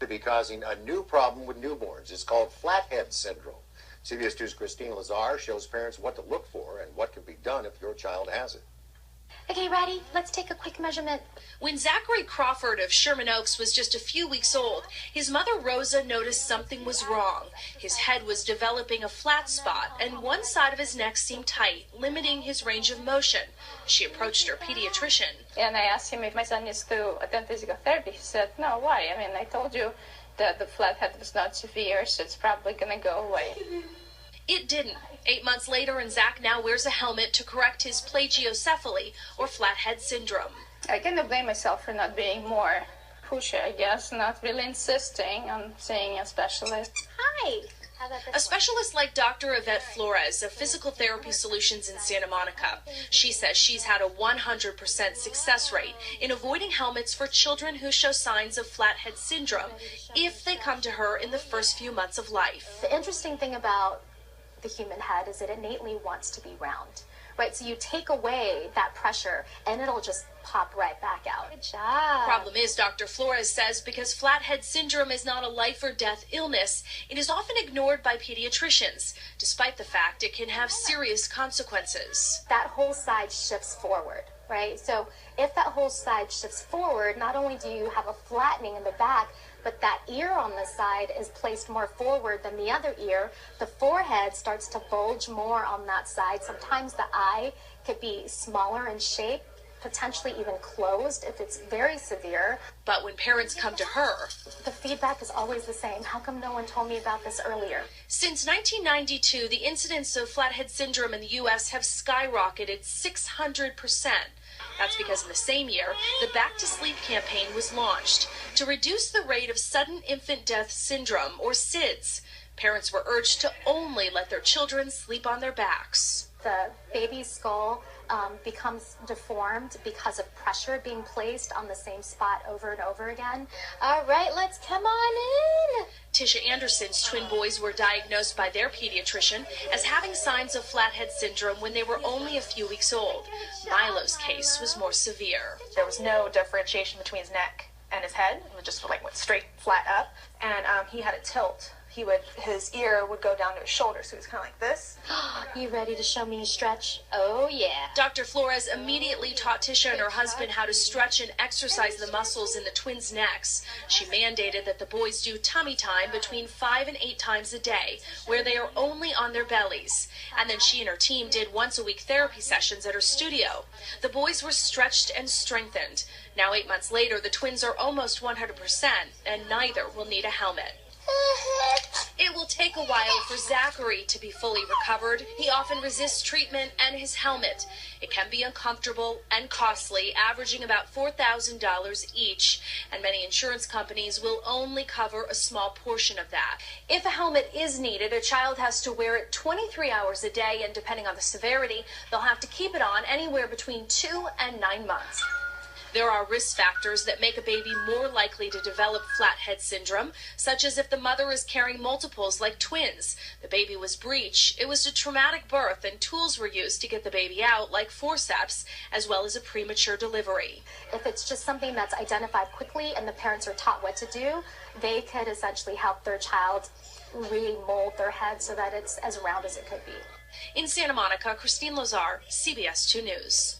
To be causing a new problem with newborns. It's called flathead syndrome. CBS 2's Christine Lazar shows parents what to look for and what can be done if your child has it. Okay, ready? Let's take a quick measurement. When Zachary Crawford of Sherman Oaks was just a few weeks old, his mother Rosa noticed something was wrong. His head was developing a flat spot, and one side of his neck seemed tight, limiting his range of motion. She approached her pediatrician. And I asked him if my son needs to attend physical therapy. He said, no, why? I mean, I told you that the flathead was not severe, so it's probably going to go away. It didn't. 8 months later, and Zach now wears a helmet to correct his plagiocephaly, or flathead syndrome. I kind of blame myself for not being more pushy, I guess, not really insisting on seeing a specialist. Hi. A specialist like Dr. Yvette Flores of Physical Therapy Solutions in Santa Monica. She says she's had a 100% success rate in avoiding helmets for children who show signs of flathead syndrome if they come to her in the first few months of life. The interesting thing about the human head is it innately wants to be round, right? So you take away that pressure and it'll just pop right back out. Good job. Problem is, Dr. Flores says, because flathead syndrome is not a life or death illness, it is often ignored by pediatricians, despite the fact it can have serious consequences. That whole side shifts forward, right? So if that whole side shifts forward, not only do you have a flattening in the back, but that ear on the side is placed more forward than the other ear. The forehead starts to bulge more on that side. Sometimes the eye could be smaller in shape, potentially even closed if it's very severe. But when parents come to her, the feedback is always the same. How come no one told me about this earlier? Since 1992, the incidence of flathead syndrome in the U.S. have skyrocketed 600%. That's because in the same year, the Back to Sleep campaign was launched to reduce the rate of sudden infant death syndrome, or SIDS. Parents were urged to only let their children sleep on their backs. The baby's skull becomes deformed because of pressure being placed on the same spot over and over again. All right, let's come on in. Tisha Anderson's twin boys were diagnosed by their pediatrician as having signs of flathead syndrome when they were only a few weeks old. Milo's case was more severe. There was no differentiation between his neck and his head. It just like went straight flat up, and he had a tilt. His ear would go down to his shoulder, so he was kind of like this. You ready to show me a stretch? Oh, yeah. Dr. Flores immediately taught Tisha and her husband how to stretch and exercise the muscles in the twins' necks. She mandated that the boys do tummy time between 5 and 8 times a day, where they are only on their bellies. And then she and her team did once-a-week therapy sessions at her studio. The boys were stretched and strengthened. Now, 8 months later, the twins are almost 100%, and neither will need a helmet. It will take a while for Zachary to be fully recovered. He often resists treatment and his helmet. It can be uncomfortable and costly, averaging about $4,000 each, and many insurance companies will only cover a small portion of that. If a helmet is needed, a child has to wear it 23 hours a day, and depending on the severity, they'll have to keep it on anywhere between 2 and 9 months. There are risk factors that make a baby more likely to develop flathead syndrome, such as if the mother is carrying multiples like twins, the baby was breech, it was a traumatic birth, and tools were used to get the baby out like forceps, as well as a premature delivery. If it's just something that's identified quickly and the parents are taught what to do, they could essentially help their child remold their head so that it's as round as it could be. In Santa Monica, Christine Lazar, CBS 2 News.